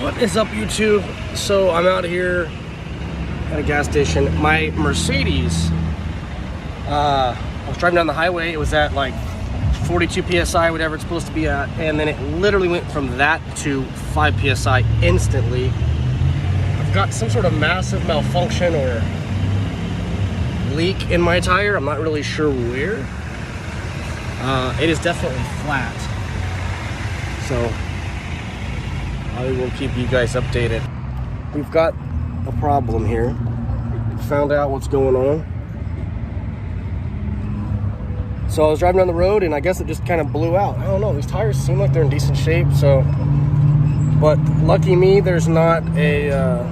What is up, YouTube? So I'm out here at a gas station. My Mercedes, I was driving down the highway. It was at like 42 PSI, whatever it's supposed to be at. And then it literally went from that to 5 PSI instantly. I've got some sort of massive malfunction or leak in my tire. I'm not really sure where. It is definitely flat. So I will keep you guys updated. We've got a problem here. Found out what's going on. So I was driving down the road and I guess it just kind of blew out. I don't know, these tires seem like they're in decent shape, so. But lucky me, there's not a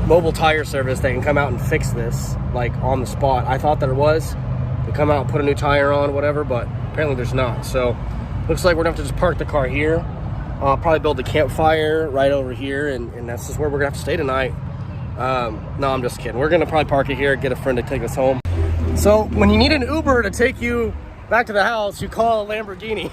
mobile tire service that can come out and fix this, like on the spot. I thought there was. They come out, put a new tire on, whatever, but apparently there's not. So looks like we're gonna have to just park the car here. Probably build a campfire right over here, and that's just where we're gonna have to stay tonight. No, I'm just kidding. We're gonna probably park it here, get a friend to take us home. So when you need an Uber to take you back to the house, you call a Lamborghini.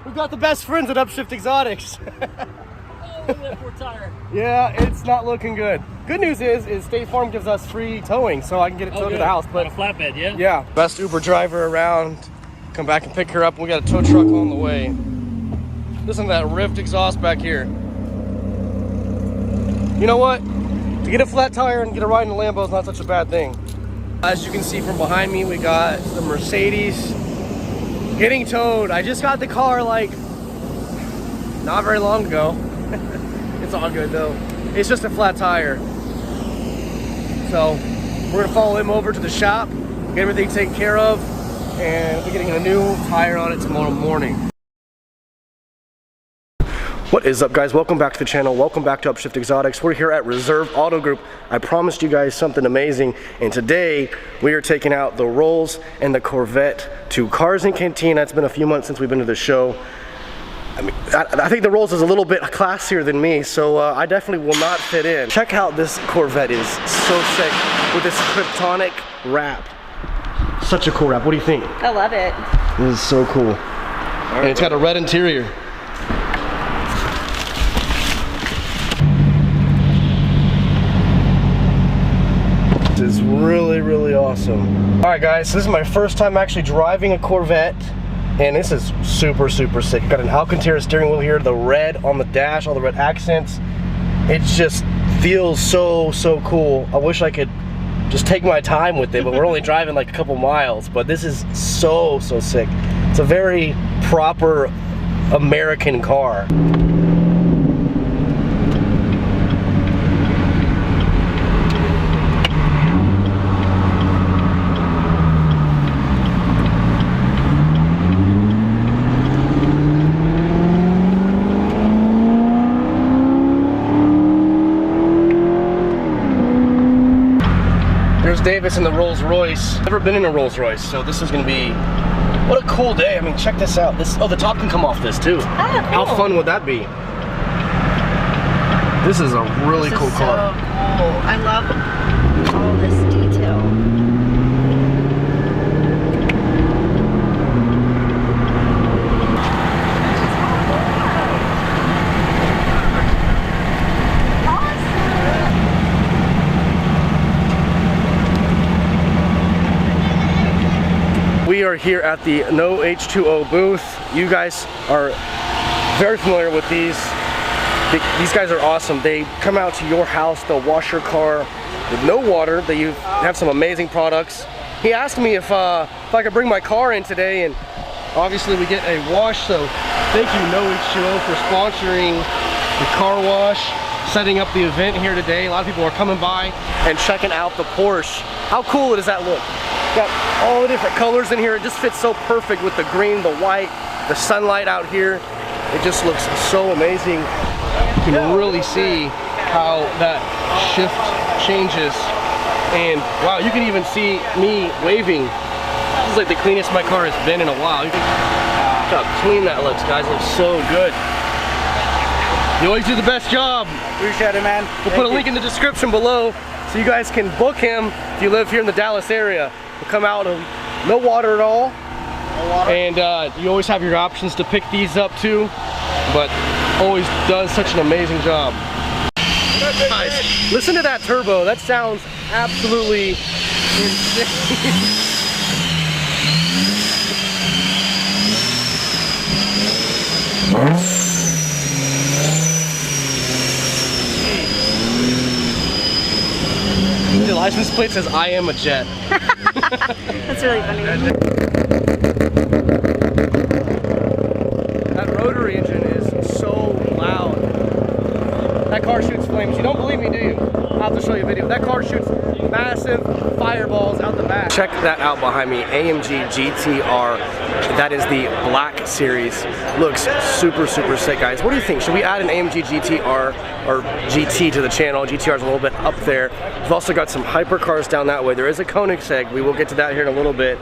We've got the best friends at Upshift Exotics. Oh, that poor tire. Yeah, it's not looking good. Good news is State Farm gives us free towing, so I can get it towed to the house. But on a flatbed, yeah? Yeah, best Uber driver around. Come back and pick her up. We got a tow truck on the way. Listen to that ripped exhaust back here. You know what? To get a flat tire and get a ride in a Lambo is not such a bad thing. As you can see from behind me, we got the Mercedes getting towed. I just got the car like not very long ago. It's all good though. It's just a flat tire. So we're gonna follow him over to the shop, get everything taken care of, and we're getting a new tire on it tomorrow morning. What is up, guys? Welcome back to the channel. Welcome back to Upshift Exotics. We're here at Reserve Auto Group. I promised you guys something amazing, and today we are taking out the Rolls and the Corvette to Cars and Cantina. It's been a few months since we've been to the show. I mean, I think the Rolls is a little bit classier than me, so I definitely will not fit in. Check out this Corvette. Is so sick with this Kryptonic wrap. Such a cool wrap. What do you think? I love it. This is so cool. And it's got a red interior. This is really, really awesome. All right, guys, so this is my first time actually driving a Corvette, and this is super, super sick. Got an Alcantara steering wheel here, the red on the dash, all the red accents. It just feels so, so cool. I wish I could just take my time with it, but we're only driving like a couple miles, but this is so, so sick. It's a very proper American car. There's Davis in the Rolls Royce. Never been in a Rolls Royce, so this is gonna be, what a cool day. I mean, check this out. This, oh, the top can come off this too. Oh, cool. How fun would that be? This is a really cool car. So cool. I love all this detail. We are here at the No H2O booth. You guys are very familiar with these. These guys are awesome. They come out to your house, they'll wash your car with no water. They have some amazing products. He asked me if I could bring my car in today, and obviously we get a wash, so thank you No H2O for sponsoring the car wash, setting up the event here today. A lot of people are coming by and checking out the Porsche. How cool does that look? Got all the different colors in here. It just fits so perfect with the green, the white, the sunlight out here. It just looks so amazing. You can really see how that shift changes. And wow, you can even see me waving. This is like the cleanest my car has been in a while. Look how clean that looks, guys. It looks so good. You always do the best job. Appreciate it, man. We'll put a link in the description below so you guys can book him if you live here in the Dallas area. We'll come out of no water at all. And you always have your options to pick these up too. but always does such an amazing job. Guys, listen to that turbo. That sounds absolutely insane. The license plate says I am a jet. That's really funny. That rotary engine is so loud. That car shoots flames. You don't believe me, do you? I'll have to show you a video. That car shoots massive fireballs out the back. Check that out behind me, AMG GTR. That is the Black Series. Looks super, super sick, guys. What do you think? Should we add an AMG GTR or GT to the channel? GTR is a little bit up there. We've also got some hypercars down that way. There is a Koenigsegg. We will get to that here in a little bit.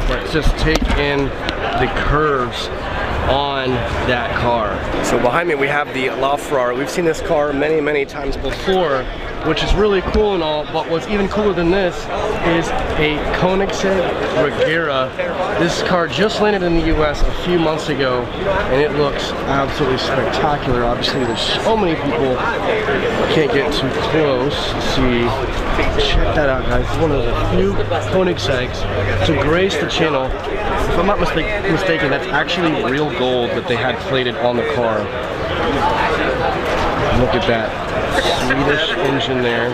Let's just take in the curves on that car. So behind me we have the LaFerrari. We've seen this car many, many times before, which is really cool and all, but what's even cooler than this is a Koenigsegg Regura. This car just landed in the US a few months ago, and it looks absolutely spectacular. Obviously, there's so many people, can't get too close. See, check that out, guys. It's one of the few Koenigsegg's to grace the channel. If I'm not mistaken, that's actually real gold that they had plated on the car. Look at that Swedish engine there.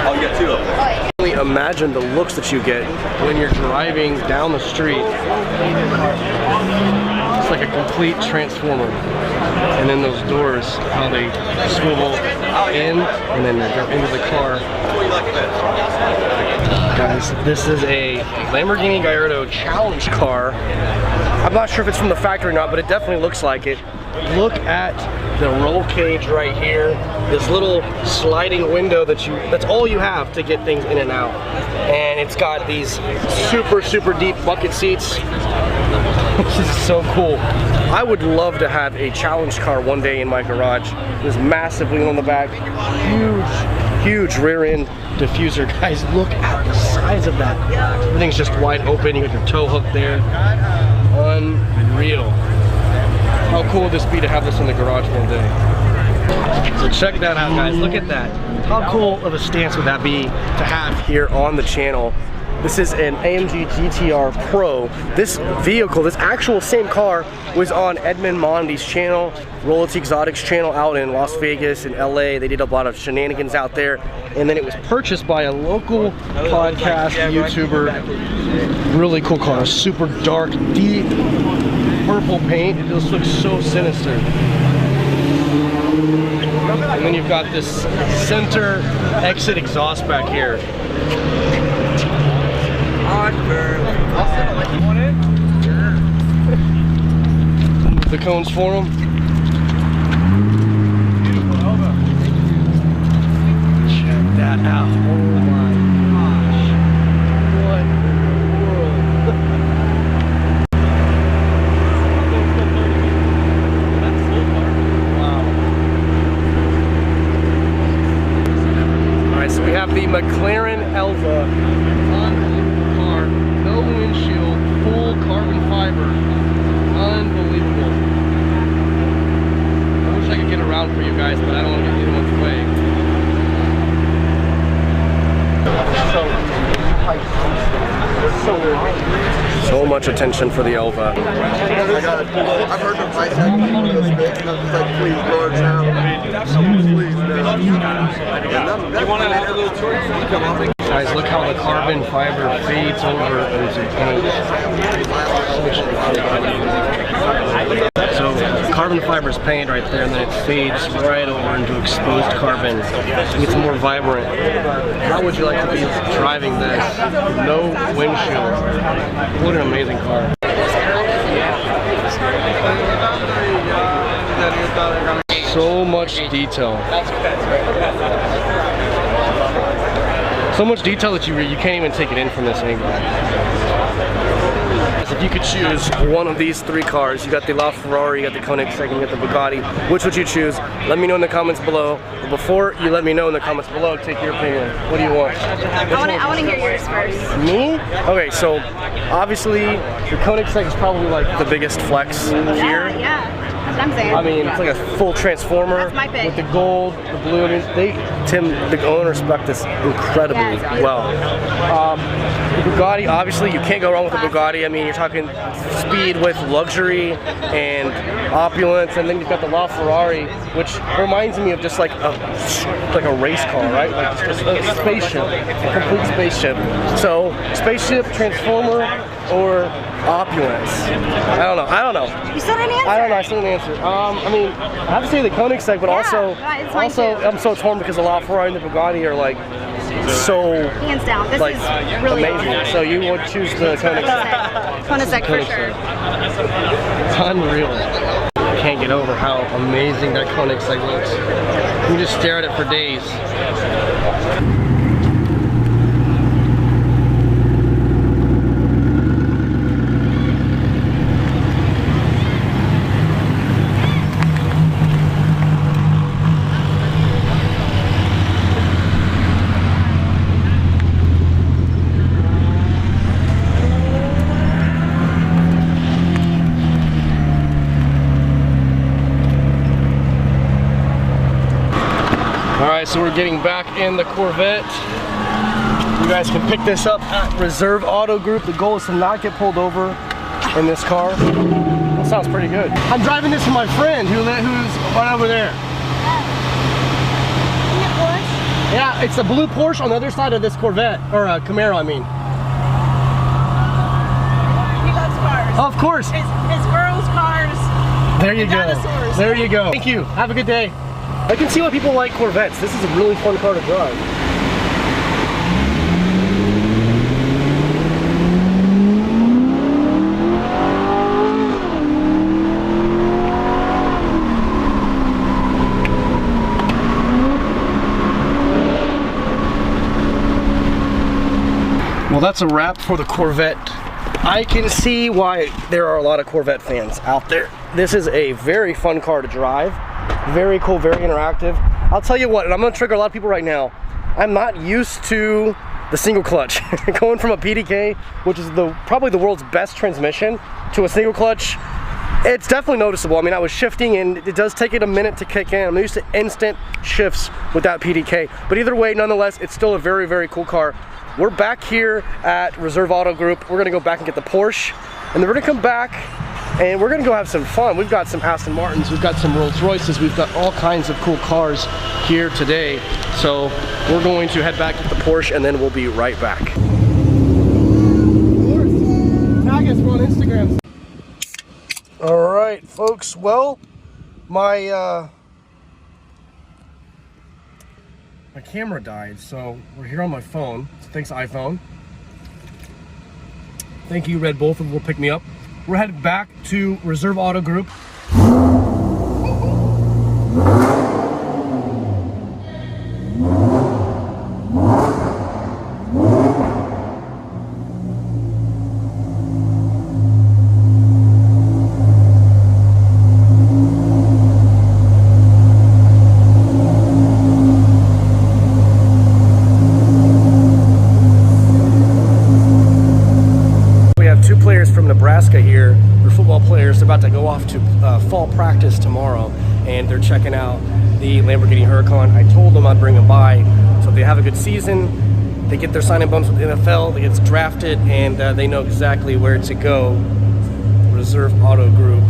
I'll get two of them. Imagine the looks that you get when you're driving down the street. It's like a complete transformer. And then those doors, how they swivel in and then they go into the car. Guys, this is a Lamborghini Guyardo challenge car. I'm not sure if it's from the factory or not, but it definitely looks like it. Look at the roll cage right here. This little sliding window that's all you have to get things in and out. And it's got these super, super deep bucket seats. This is so cool. I would love to have a challenge car one day in my garage. This massive wheel on the back, huge rear end diffuser. Guys, look at the size of that. Everything's just wide open. You got your tow hook there. Unreal. How cool would this be to have this in the garage one day? So check that out, guys. Look at that. How cool of a stance would that be to have here on the channel? This is an AMG Gtr Pro. This vehicle, this actual same car, was on Edmund Mondi's channel, Royalty Exotics channel out in Las Vegas and LA. They did a lot of shenanigans out there. And then it was purchased by a local podcast YouTuber. Really cool car, super dark, deep purple paint. It just looks so sinister. And then you've got this center exit exhaust back here. The cones for them. Check that out. Oh my gosh. What in the world? Wow. Alright, so we have the McLaren Elva on the car. No windshield, full carbon fiber. Unbelievable. I wish I could get around for you guys, but I don't want to get too much way. So much attention for the Elva. I've heard the price tag this big, and I'm just like, please, Lord, now. Please, no. You want a little tour? Come on. Guys, look how the carbon fiber fades over into paint. So carbon fiber is paint right there, and then it fades right over into exposed carbon. It gets more vibrant. How would you like to be driving this? No windshield. What an amazing car. So much detail. So much detail that you can't even take it in from this angle. if you could choose one of these three cars, you got the LaFerrari, you got the Koenigsegg, and you got the Bugatti, which would you choose? Let me know in the comments below. But before you let me know in the comments below, take your opinion. What do you want? I want to hear yours first. Me? Okay, so obviously the Koenigsegg is probably like the biggest flex here. Yeah. That's what I'm saying. I mean, it's like a full transformer. That's my pick. With the gold, the blue. I mean, Tim, the owner, spec this incredibly well. The Bugatti, obviously, you can't go wrong with the Bugatti. I mean, you're talking speed with luxury and opulence, and then you've got the LaFerrari, which reminds me of just like a race car, right? Like just a spaceship, a complete spaceship. So, spaceship, transformer, or opulence? I don't know. You still didn't answer? I don't know. I still didn't answer. I mean, I have to say the Koenigsegg, but also I'm so torn because the LaFerrari and the Bugatti are like so hands down. This like is really amazing. So you would choose the Koenigsegg. Koenigsegg for sure. It's unreal. I can't get over how amazing that Koenigsegg looks. You can just stare at it for days. Alright, so we're getting back in the Corvette. You guys can pick this up at Reserve Auto Group. The goal is to not get pulled over in this car. That sounds pretty good. I'm driving this for my friend who's right over there. Yeah, it's a blue Porsche on the other side of this Corvette, or a Camaro, I mean. He loves cars. Of course. His girls' cars. There you go. Dinosaurs. There you go. Thank you. Have a good day. I can see why people like Corvettes. This is a really fun car to drive. Well, that's a wrap for the Corvette. I can see why there are a lot of Corvette fans out there. This is a very fun car to drive. Very cool, very interactive. I'll tell you what, and I'm gonna trigger a lot of people right now. I'm not used to the single clutch. Going from a PDK, which is probably the world's best transmission, to a single clutch, it's definitely noticeable. I mean, I was shifting and it does take it a minute to kick in. I'm used to instant shifts with that PDK. But either way, nonetheless, it's still a very, very cool car. We're back here at Reserve Auto Group. We're gonna go back and get the Porsche, and then we're gonna come back and we're gonna go have some fun. We've got some Aston Martins, we've got some Rolls Royces, we've got all kinds of cool cars here today. So we're going to head back to the Porsche and then we'll be right back. Of course. Tag us, we're on Instagram. All right, folks, well, my camera died, so we're here on my phone. So thanks, iPhone. Thank you, Red Bull, will pick me up. We're headed back to Reserve Auto Group. Nebraska here. They're football players. They're about to go off to fall practice tomorrow, and they're checking out the Lamborghini Huracan. I told them I'd bring them by, so if they have a good season, they get their signing bonus with the NFL, they get drafted, and they know exactly where to go. Reserve Auto Group.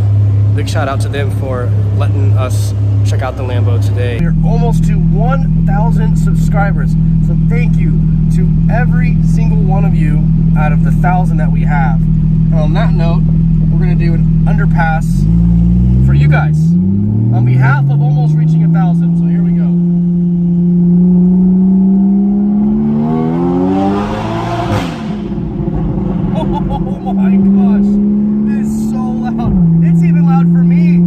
Big shout out to them for letting us check out the Lambo today. We're almost to 1,000 subscribers, so thank you to every single one of you out of the 1,000 that we have. And on that note, we're going to do an underpass for you guys on behalf of almost reaching 1,000. So here we go. Oh my gosh, this is so loud. It's even loud for me.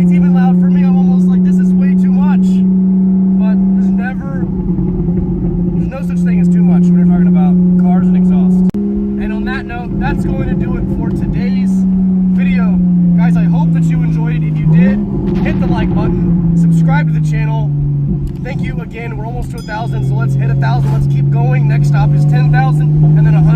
It's even loud for me. I'm almost like, this is way too much. But there's no such thing as too much when you're talking about cars and exhaust. And on that note, that's going to do it for today. like button, subscribe to the channel. Thank you again. We're almost to 1,000, so let's hit 1,000. Let's keep going. Next stop is 10,000, and then 100.